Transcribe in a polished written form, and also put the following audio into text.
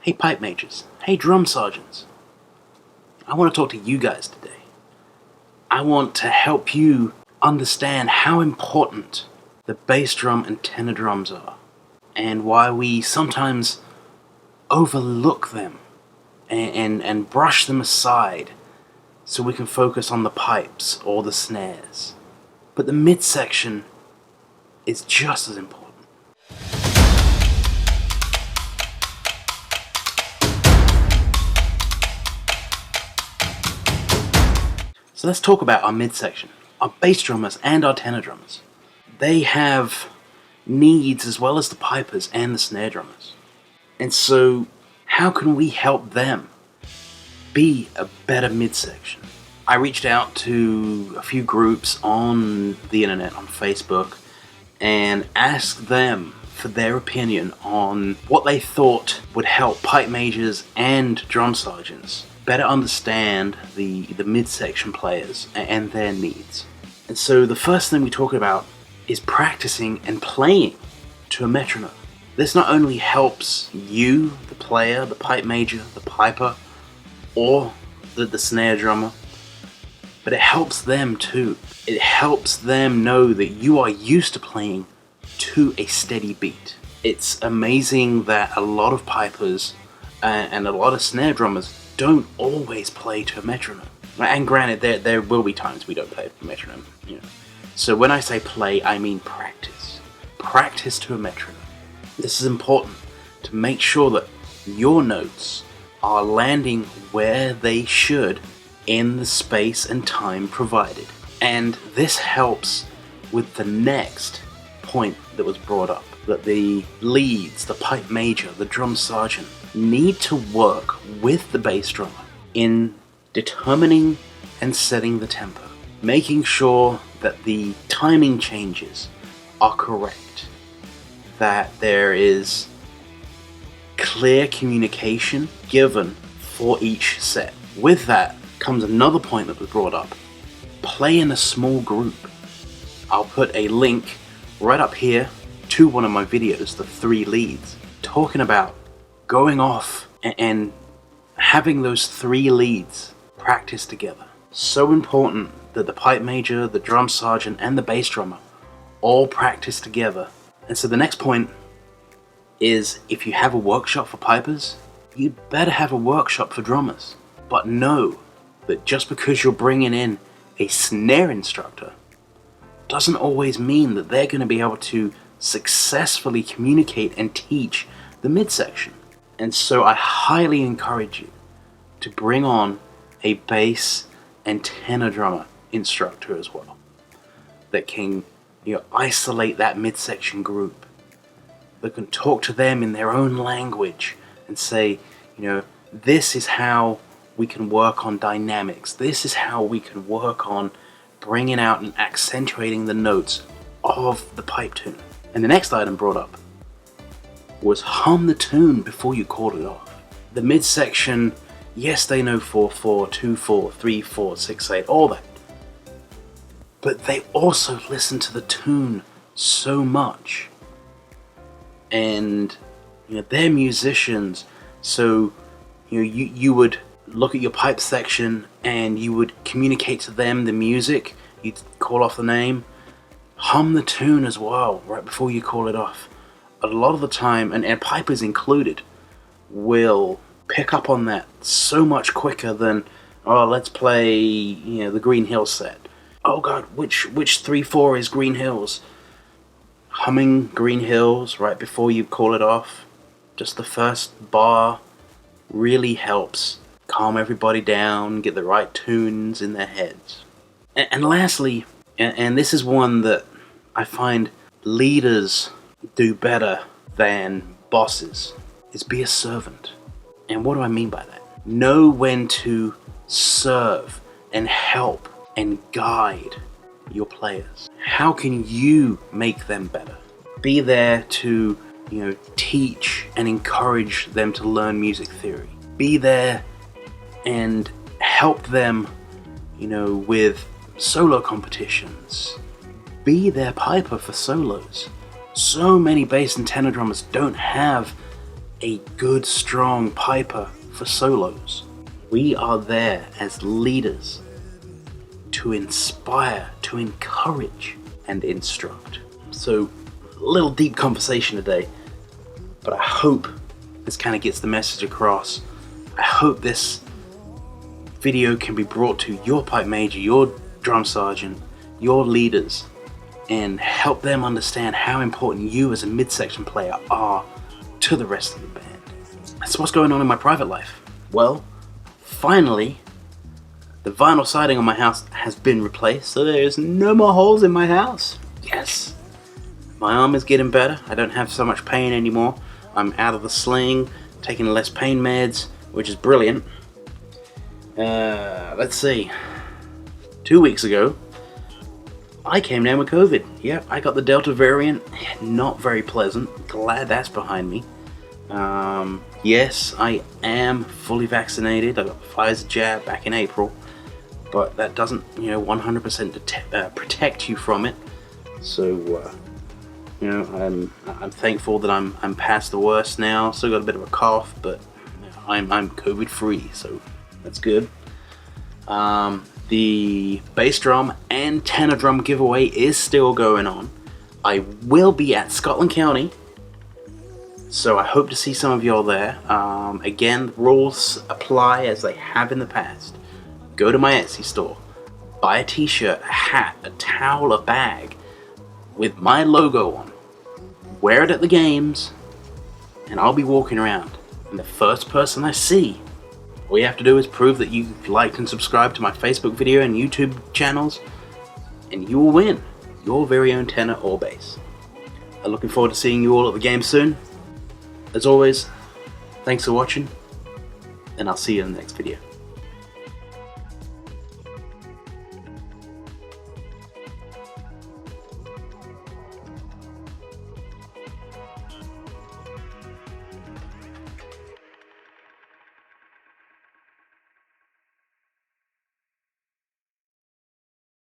Hey pipe majors, hey drum sergeants. I want to talk to you guys today. I want to help you understand how important the bass drum and tenor drums are, and why we sometimes overlook them and brush them aside so we can focus on the pipes or the snares. But the midsection is just as important. So let's talk about our midsection, our bass drummers and our tenor drummers. They have needs as well as the pipers and the snare drummers. And so how can we help them be a better midsection? I reached out to a few groups on the internet, on Facebook, and asked them for their opinion on what they thought would help pipe majors and drum sergeants better understand the midsection players and their needs. And so the first thing we talk about is practicing and playing to a metronome. This not only helps you, the player, the pipe major, the piper, or the snare drummer, but it helps them too. It helps them know that you are used to playing to a steady beat. It's amazing that a lot of pipers and a lot of snare drummers don't always play to a metronome. And granted, there will be times we don't play to a metronome. You know. So when I say play, I mean practice. Practice to a metronome. This is important to make sure that your notes are landing where they should in the space and time provided. And this helps with the next point that was brought up, that the leads, the pipe major, the drum sergeant, need to work with the bass drummer in determining and setting the tempo, making sure that the timing changes are correct, that there is clear communication given for each set. With that comes another point that was brought up. Play in a small group. I'll put a link right up here to one of my videos, the 3 leads, talking about going off and having those 3 leads practice together. So important that the pipe major, the drum sergeant, and the bass drummer all practice together. And so the next point is, if you have a workshop for pipers, you'd better have a workshop for drummers. But know that just because you're bringing in a snare instructor doesn't always mean that they're going to be able to successfully communicate and teach the midsection. And so I highly encourage you to bring on a bass and tenor drummer instructor as well, that can isolate that midsection group, that can talk to them in their own language and say, this is how we can work on dynamics, this is how we can work on bringing out and accentuating the notes of the pipe tune. And the next item brought up was hum the tune before you call it off. The midsection, yes, they know 4/4, 2/4, 3/4, 6/8, all that. But they also listen to the tune so much. And they're musicians, so you would look at your pipe section and you would communicate to them the music, you'd call off the name, hum the tune as well right before you call it off. A lot of the time, and pipers included, will pick up on that so much quicker than, let's play the Green Hills set. Oh god, which 3/4 is Green Hills? Humming Green Hills right before you call it off, just the first bar, really helps calm everybody down, get the right tunes in their heads. And lastly, and this is one that I find leaders do better than bosses, is be a servant. And what do I mean by that? Know when to serve and help and guide your players. How can you make them better? Be there to, teach and encourage them to learn music theory. Be there and help them, with solo competitions. Be their piper for solos. So many bass and tenor drummers don't have a good, strong piper for solos. We are there as leaders to inspire, to encourage, and instruct. So, a little deep conversation today, but I hope this kind of gets the message across. I hope this video can be brought to your pipe major, your drum sergeant, your leaders, and help them understand how important you as a midsection player are to the rest of the band. That's what's going on in my private life. Well, finally, the vinyl siding on my house has been replaced, so there's no more holes in my house. Yes! My arm is getting better. I don't have so much pain anymore. I'm out of the sling, taking less pain meds, which is brilliant. Let's see. 2 weeks ago, I came down with COVID. Yep, I got the Delta variant. Not very pleasant. Glad that's behind me. Yes, I am fully vaccinated. I got the Pfizer jab back in April, but that doesn't, 100% protect you from it. So, I'm thankful that I'm past the worst now. Still got a bit of a cough, but I'm COVID free, so that's good. The bass drum and tenor drum giveaway is still going on. I will be at Scotland County, so I hope to see some of y'all there. Again, the rules apply as they have in the past. Go to my Etsy store, buy a t-shirt, a hat, a towel, a bag with my logo on. Wear it at the games, and I'll be walking around. And the first person I see, all you have to do is prove that you've liked and subscribed to my Facebook video and YouTube channels, and you will win your very own tenor or bass. I'm looking forward to seeing you all at the game soon. As always, thanks for watching, and I'll see you in the next video.